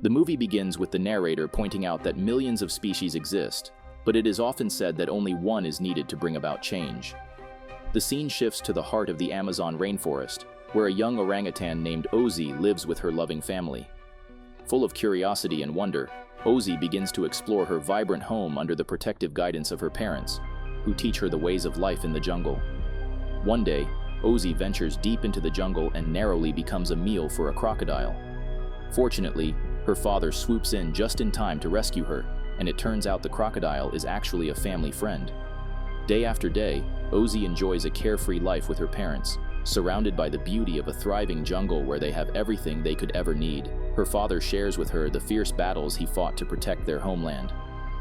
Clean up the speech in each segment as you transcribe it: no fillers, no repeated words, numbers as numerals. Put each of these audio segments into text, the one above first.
The movie begins with the narrator pointing out that millions of species exist, but it is often said that only one is needed to bring about change. The scene shifts to the heart of the Amazon rainforest, where a young orangutan named Ozzy lives with her loving family. Full of curiosity and wonder, Ozzy begins to explore her vibrant home under the protective guidance of her parents, who teach her the ways of life in the jungle. One day, Ozzy ventures deep into the jungle and narrowly becomes a meal for a crocodile. Fortunately, her father swoops in just in time to rescue her, and it turns out the crocodile is actually a family friend. Day after day, Ozzy enjoys a carefree life with her parents, surrounded by the beauty of a thriving jungle where they have everything they could ever need. Her father shares with her the fierce battles he fought to protect their homeland.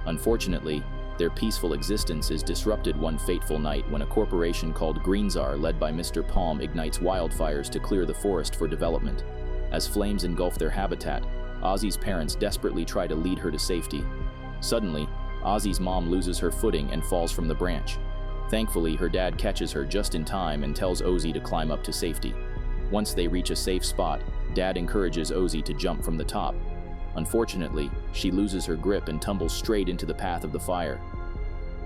Unfortunately, their peaceful existence is disrupted one fateful night when a corporation called Greenzar, led by Mr. Palm, ignites wildfires to clear the forest for development. As flames engulf their habitat, Ozzy's parents desperately try to lead her to safety. Suddenly, Ozzy's mom loses her footing and falls from the branch. Thankfully, her dad catches her just in time and tells Ozzy to climb up to safety. Once they reach a safe spot, Dad encourages Ozzy to jump from the top. Unfortunately, she loses her grip and tumbles straight into the path of the fire.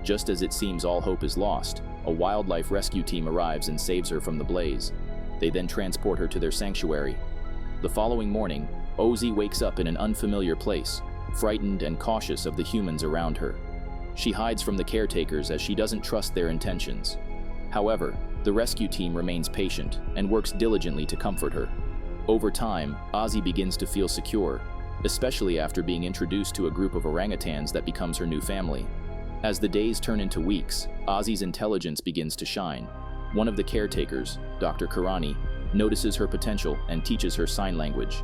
Just as it seems all hope is lost, a wildlife rescue team arrives and saves her from the blaze. They then transport her to their sanctuary. The following morning, Ozzy wakes up in an unfamiliar place, frightened and cautious of the humans around her. She hides from the caretakers as she doesn't trust their intentions. However, the rescue team remains patient and works diligently to comfort her. Over time, Ozzy begins to feel secure, especially after being introduced to a group of orangutans that becomes her new family. As the days turn into weeks, Ozzy's intelligence begins to shine. One of the caretakers, Dr. Karani, notices her potential and teaches her sign language.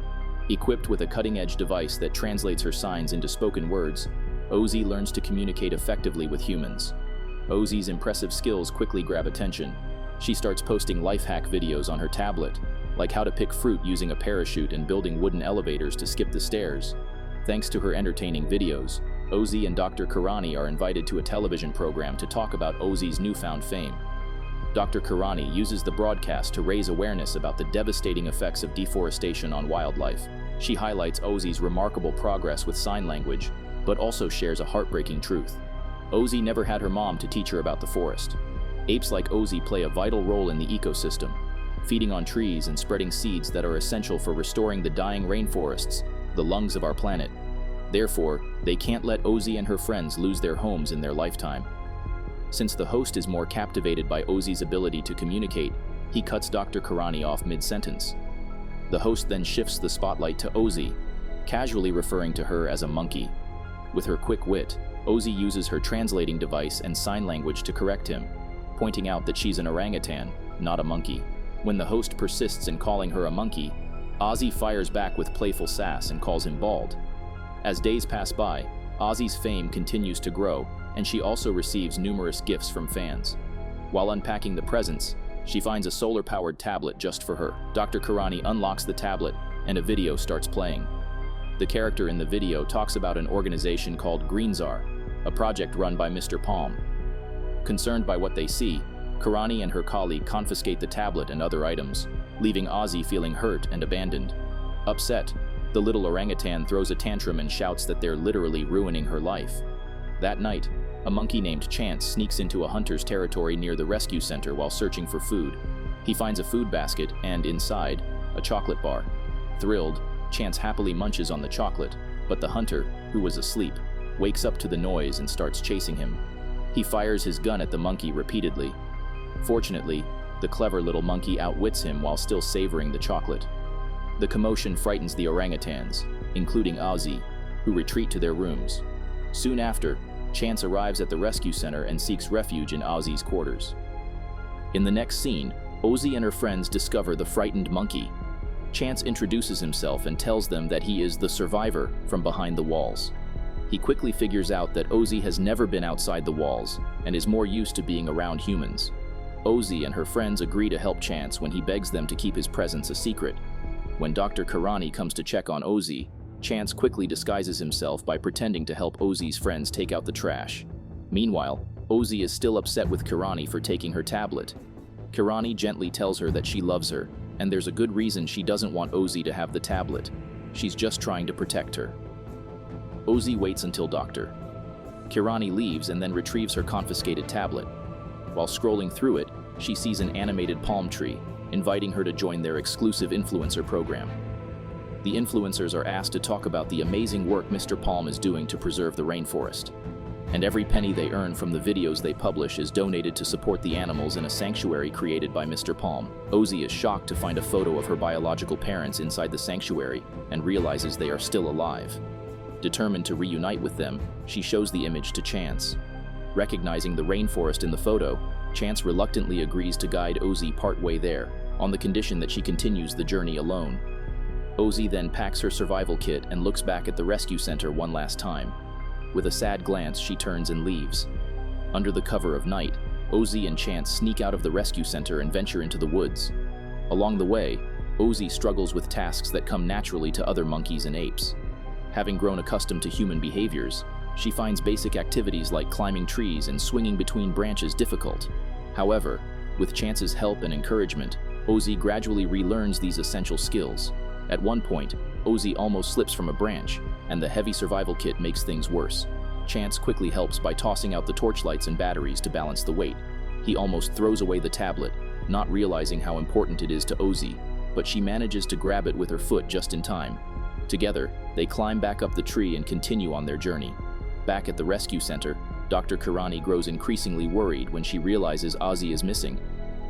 Equipped with a cutting-edge device that translates her signs into spoken words, Ozzy learns to communicate effectively with humans. Ozzy's impressive skills quickly grab attention. She starts posting life hack videos on her tablet, like how to pick fruit using a parachute and building wooden elevators to skip the stairs. Thanks to her entertaining videos, Ozzy and Dr. Karani are invited to a television program to talk about Ozzy's newfound fame. Dr. Karani uses the broadcast to raise awareness about the devastating effects of deforestation on wildlife. She highlights Ozzy's remarkable progress with sign language, but also shares a heartbreaking truth. Ozzy never had her mom to teach her about the forest. Apes like Ozzy play a vital role in the ecosystem, feeding on trees and spreading seeds that are essential for restoring the dying rainforests, the lungs of our planet. Therefore, they can't let Ozzy and her friends lose their homes in their lifetime. Since the host is more captivated by Ozzy's ability to communicate, he cuts Dr. Karani off mid-sentence. The host then shifts the spotlight to Ozzy, casually referring to her as a monkey. With her quick wit, Ozzy uses her translating device and sign language to correct him, pointing out that she's an orangutan, not a monkey. When the host persists in calling her a monkey, Ozzy fires back with playful sass and calls him bald. As days pass by, Ozzy's fame continues to grow, and she also receives numerous gifts from fans. While unpacking the presents, she finds a solar-powered tablet just for her. Dr. Karani unlocks the tablet, and a video starts playing. The character in the video talks about an organization called Greenzar, a project run by Mr. Palm. Concerned by what they see, Karani and her colleague confiscate the tablet and other items, leaving Ozzy feeling hurt and abandoned. Upset, the little orangutan throws a tantrum and shouts that they're literally ruining her life. That night, a monkey named Chance sneaks into a hunter's territory near the rescue center while searching for food. He finds a food basket and, inside, a chocolate bar. Thrilled, Chance happily munches on the chocolate, but the hunter, who was asleep, wakes up to the noise and starts chasing him. He fires his gun at the monkey repeatedly. Fortunately, the clever little monkey outwits him while still savoring the chocolate. The commotion frightens the orangutans, including Ozzy, who retreat to their rooms. Soon after, Chance arrives at the rescue center and seeks refuge in Ozzy's quarters. In the next scene, Ozzy and her friends discover the frightened monkey. Chance introduces himself and tells them that he is the survivor from behind the walls. He quickly figures out that Ozzy has never been outside the walls and is more used to being around humans. Ozzy and her friends agree to help Chance when he begs them to keep his presence a secret. When Dr. Karani comes to check on Ozzy, Chance quickly disguises himself by pretending to help Ozzy's friends take out the trash. Meanwhile, Ozzy is still upset with Karani for taking her tablet. Karani gently tells her that she loves her, and there's a good reason she doesn't want Ozzy to have the tablet. she's just trying to protect her. Ozzy waits until Dr. Kirani leaves and then retrieves her confiscated tablet. While scrolling through it, she sees an animated palm tree, inviting her to join their exclusive influencer program. The influencers are asked to talk about the amazing work Mr. Palm is doing to preserve the rainforest. And every penny they earn from the videos they publish is donated to support the animals in a sanctuary created by Mr. Palm. Ozzy is shocked to find a photo of her biological parents inside the sanctuary and realizes they are still alive. Determined to reunite with them, she shows the image to Chance. Recognizing the rainforest in the photo, Chance reluctantly agrees to guide Ozzy partway there, on the condition that she continues the journey alone. Ozzy then packs her survival kit and looks back at the rescue center one last time. With a sad glance, she turns and leaves. Under the cover of night, Ozzy and Chance sneak out of the rescue center and venture into the woods. Along the way, Ozzy struggles with tasks that come naturally to other monkeys and apes. Having grown accustomed to human behaviors, she finds basic activities like climbing trees and swinging between branches difficult. However, with Chance's help and encouragement, Ozzy gradually relearns these essential skills. At one point, Ozzy almost slips from a branch, and the heavy survival kit makes things worse. Chance quickly helps by tossing out the torchlights and batteries to balance the weight. He almost throws away the tablet, not realizing how important it is to Ozzy, but she manages to grab it with her foot just in time. Together, they climb back up the tree and continue on their journey. Back at the rescue center, Dr. Kirani grows increasingly worried when she realizes Ozzy is missing.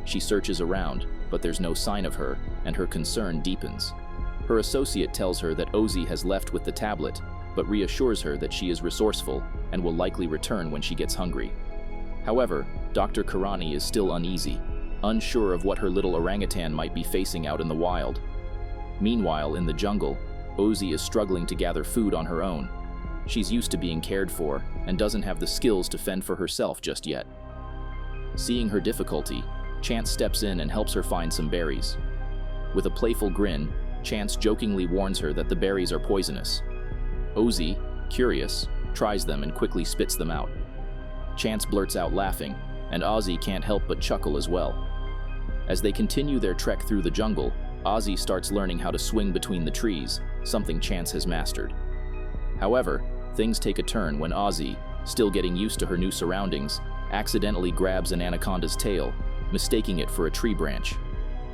She searches around, but there's no sign of her, and her concern deepens. Her associate tells her that Ozzy has left with the tablet, but reassures her that she is resourceful and will likely return when she gets hungry. However, Dr. Kirani is still uneasy, unsure of what her little orangutan might be facing out in the wild. Meanwhile, in the jungle, Ozzy is struggling to gather food on her own. She's used to being cared for and doesn't have the skills to fend for herself just yet. Seeing her difficulty, Chance steps in and helps her find some berries. With a playful grin, Chance jokingly warns her that the berries are poisonous. Ozzy, curious, tries them and quickly spits them out. Chance blurts out laughing, and Ozzy can't help but chuckle as well. As they continue their trek through the jungle, Ozzy starts learning how to swing between the trees, something Chance has mastered. However, things take a turn when Ozzy, still getting used to her new surroundings, accidentally grabs an anaconda's tail, mistaking it for a tree branch.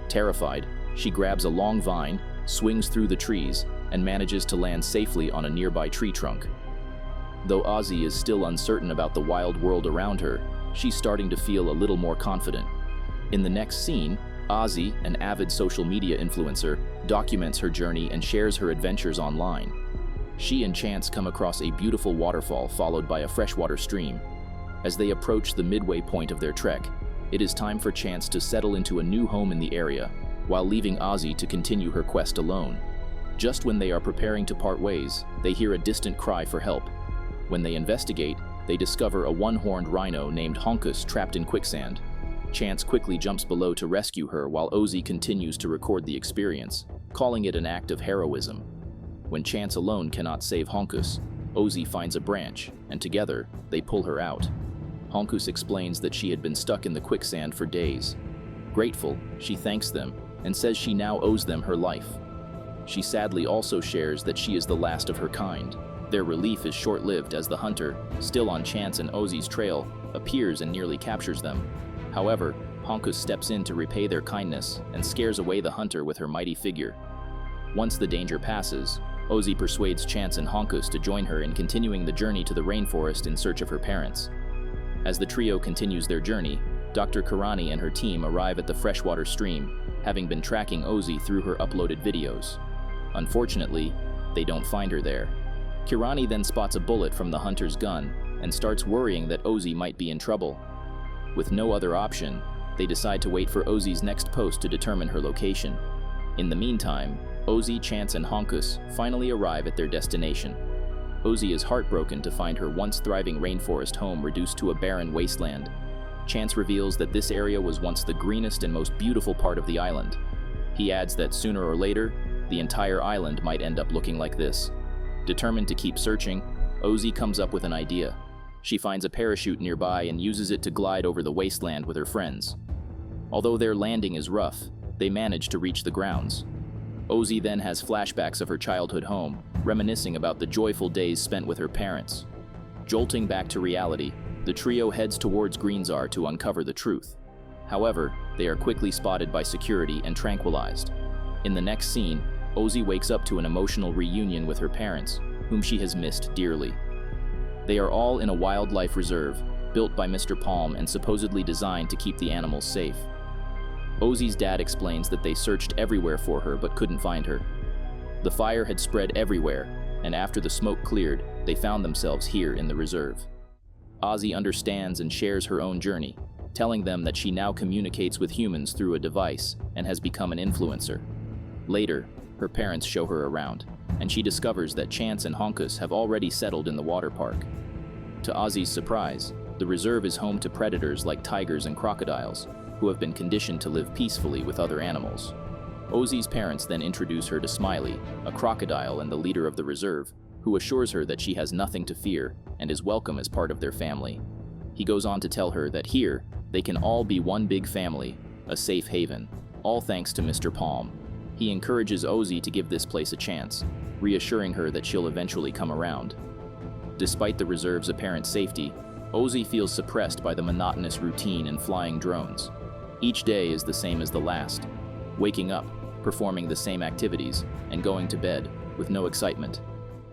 Terrified, she grabs a long vine, swings through the trees, and manages to land safely on a nearby tree trunk. Though Ozzy is still uncertain about the wild world around her, she's starting to feel a little more confident. In the next scene, Ozzy, an avid social media influencer, documents her journey and shares her adventures online. She and Chance come across a beautiful waterfall followed by a freshwater stream. As they approach the midway point of their trek, it is time for Chance to settle into a new home in the area, while leaving Ozzy to continue her quest alone. Just when they are preparing to part ways, they hear a distant cry for help. When they investigate, they discover a one-horned rhino named Honkus trapped in quicksand. Chance quickly jumps below to rescue her while Ozzy continues to record the experience, calling it an act of heroism. When Chance alone cannot save Honkus, Ozzy finds a branch, and together, they pull her out. Honkus explains that she had been stuck in the quicksand for days. Grateful, she thanks them and says she now owes them her life. She sadly also shares that she is the last of her kind. Their relief is short-lived as the hunter, still on Chance and Ozzy's trail, appears and nearly captures them. However, Honkus steps in to repay their kindness and scares away the hunter with her mighty figure. Once the danger passes, Ozzy persuades Chance and Honkus to join her in continuing the journey to the rainforest in search of her parents. As the trio continues their journey, Dr. Kirani and her team arrive at the freshwater stream, having been tracking Ozzy through her uploaded videos. Unfortunately, they don't find her there. Kirani then spots a bullet from the hunter's gun and starts worrying that Ozzy might be in trouble. With no other option, they decide to wait for Ozzy's next post to determine her location. In the meantime, Ozzy, Chance, and Honkus finally arrive at their destination. Ozzy is heartbroken to find her once thriving rainforest home reduced to a barren wasteland. Chance reveals that this area was once the greenest and most beautiful part of the island. He adds that sooner or later, the entire island might end up looking like this. Determined to keep searching, Ozzy comes up with an idea. She finds a parachute nearby and uses it to glide over the wasteland with her friends. Although their landing is rough, they manage to reach the grounds. Ozzy then has flashbacks of her childhood home, reminiscing about the joyful days spent with her parents. Jolting back to reality, the trio heads towards Greenzar to uncover the truth. However, they are quickly spotted by security and tranquilized. In the next scene, Ozzy wakes up to an emotional reunion with her parents, whom she has missed dearly. They are all in a wildlife reserve, built by Mr. Palm and supposedly designed to keep the animals safe. Ozzy's dad explains that they searched everywhere for her but couldn't find her. The fire had spread everywhere, and after the smoke cleared, they found themselves here in the reserve. Ozzy understands and shares her own journey, telling them that she now communicates with humans through a device and has become an influencer. Later, her parents show her around, and she discovers that Chance and Honkus have already settled in the water park. To Ozzy's surprise, the reserve is home to predators like tigers and crocodiles, who have been conditioned to live peacefully with other animals. Ozzy's parents then introduce her to Smiley, a crocodile and the leader of the reserve, who assures her that she has nothing to fear and is welcome as part of their family. He goes on to tell her that here, they can all be one big family, a safe haven, all thanks to Mr. Palm. He encourages Ozzy to give this place a chance, reassuring her that she'll eventually come around. Despite the reserve's apparent safety, Ozzy feels suppressed by the monotonous routine and flying drones. Each day is the same as the last, waking up, performing the same activities, and going to bed with no excitement.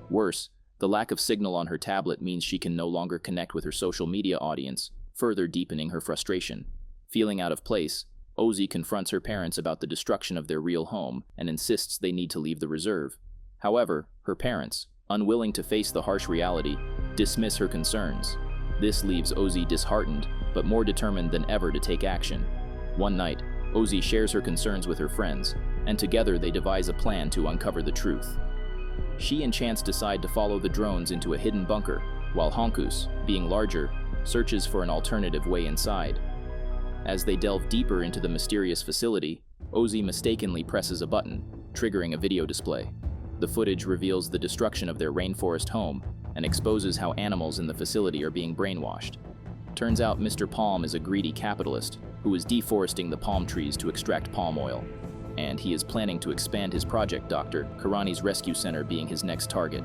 Worse, the lack of signal on her tablet means she can no longer connect with her social media audience, further deepening her frustration. Feeling out of place, Ozzy confronts her parents about the destruction of their real home and insists they need to leave the reserve. However, her parents, unwilling to face the harsh reality, dismiss her concerns. This leaves Ozzy disheartened, but more determined than ever to take action. One night, Ozzy shares her concerns with her friends, and together they devise a plan to uncover the truth. She and Chance decide to follow the drones into a hidden bunker, while Honkus, being larger, searches for an alternative way inside. As they delve deeper into the mysterious facility, Ozzy mistakenly presses a button, triggering a video display. The footage reveals the destruction of their rainforest home and exposes how animals in the facility are being brainwashed. Turns out Mr. Palm is a greedy capitalist who is deforesting the palm trees to extract palm oil, and he is planning to expand his project, Dr. Karani's Rescue Center being his next target.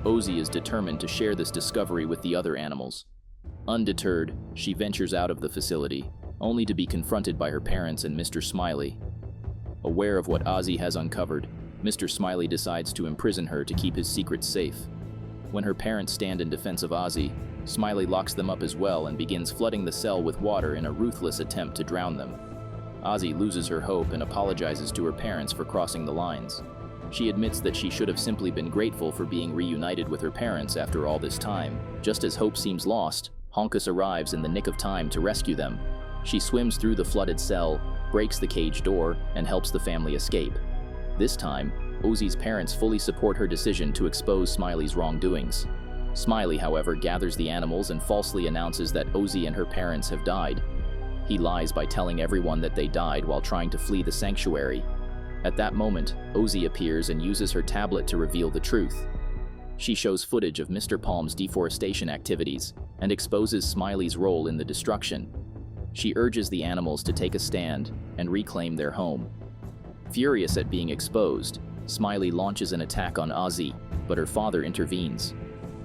Ozzy is determined to share this discovery with the other animals. Undeterred, she ventures out of the facility, only to be confronted by her parents and Mr. Smiley. Aware of what Ozzy has uncovered, Mr. Smiley decides to imprison her to keep his secrets safe. When her parents stand in defense of Ozzy, Smiley locks them up as well and begins flooding the cell with water in a ruthless attempt to drown them. Ozzy loses her hope and apologizes to her parents for crossing the lines. She admits that she should have simply been grateful for being reunited with her parents after all this time. Just as hope seems lost, Honkus arrives in the nick of time to rescue them. She swims through the flooded cell, breaks the cage door, and helps the family escape. This time, Ozzy's parents fully support her decision to expose Smiley's wrongdoings. Smiley, however, gathers the animals and falsely announces that Ozzy and her parents have died. He lies by telling everyone that they died while trying to flee the sanctuary. At that moment, Ozzy appears and uses her tablet to reveal the truth. She shows footage of Mr. Palm's deforestation activities and exposes Smiley's role in the destruction. She urges the animals to take a stand and reclaim their home. Furious at being exposed, Smiley launches an attack on Ozzy, but her father intervenes.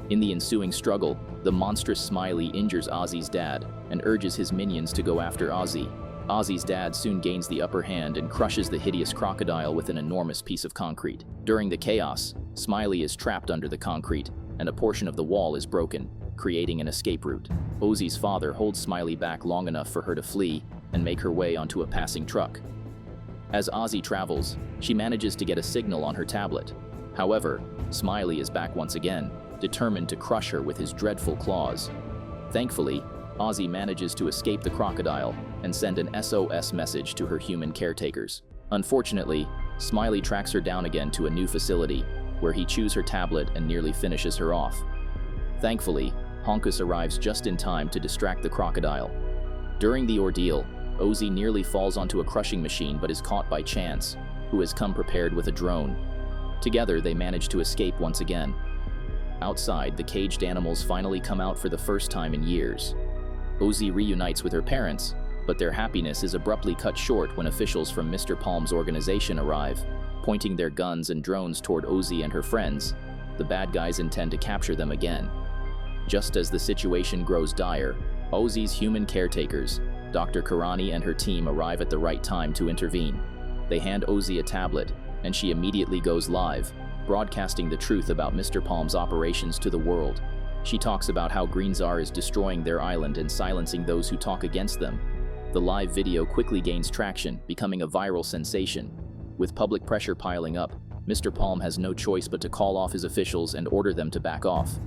In the ensuing struggle, the monstrous Smiley injures Ozzy's dad and urges his minions to go after Ozzy. Ozzy's dad soon gains the upper hand and crushes the hideous crocodile with an enormous piece of concrete. During the chaos, Smiley is trapped under the concrete, and a portion of the wall is broken, creating an escape route. Ozzy's father holds Smiley back long enough for her to flee and make her way onto a passing truck. As Ozzy travels, she manages to get a signal on her tablet. However, Smiley is back once again, determined to crush her with his dreadful claws. Thankfully, Ozzy manages to escape the crocodile and send an SOS message to her human caretakers. Unfortunately, Smiley tracks her down again to a new facility, where he chews her tablet and nearly finishes her off. Thankfully, Honkus arrives just in time to distract the crocodile. During the ordeal, Ozzy nearly falls onto a crushing machine but is caught by Chance, who has come prepared with a drone. Together, they manage to escape once again. Outside, the caged animals finally come out for the first time in years. Ozzy reunites with her parents, But their happiness is abruptly cut short when officials from Mr. Palm's organization arrive, pointing their guns and drones toward Ozzy and her friends. The bad guys intend to capture them again. Just as the situation grows dire, Ozzy's human caretakers, Dr. Karani and her team, arrive at the right time to intervene. They hand Ozzy a tablet, and she immediately goes live, broadcasting the truth about Mr. Palm's operations to the world. She talks about how Green Czar is destroying their island and silencing those who talk against them. The live video quickly gains traction, becoming a viral sensation. With public pressure piling up, Mr. Palm has no choice but to call off his officials and order them to back off.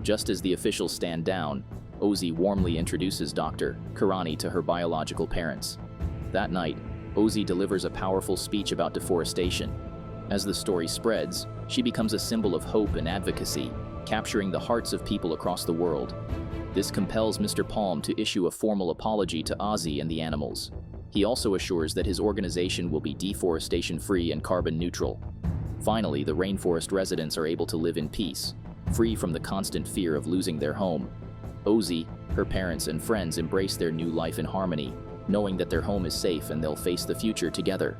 Just as the officials stand down, Ozzy warmly introduces Dr. Karani to her biological parents. That night, Ozzy delivers a powerful speech about deforestation. As the story spreads, she becomes a symbol of hope and advocacy, capturing the hearts of people across the world. This compels Mr. Palm to issue a formal apology to Ozzy and the animals. He also assures that his organization will be deforestation-free and carbon neutral. Finally, the rainforest residents are able to live in peace, free from the constant fear of losing their home. Ozzy, her parents, and friends embrace their new life in harmony, knowing that their home is safe and they'll face the future together.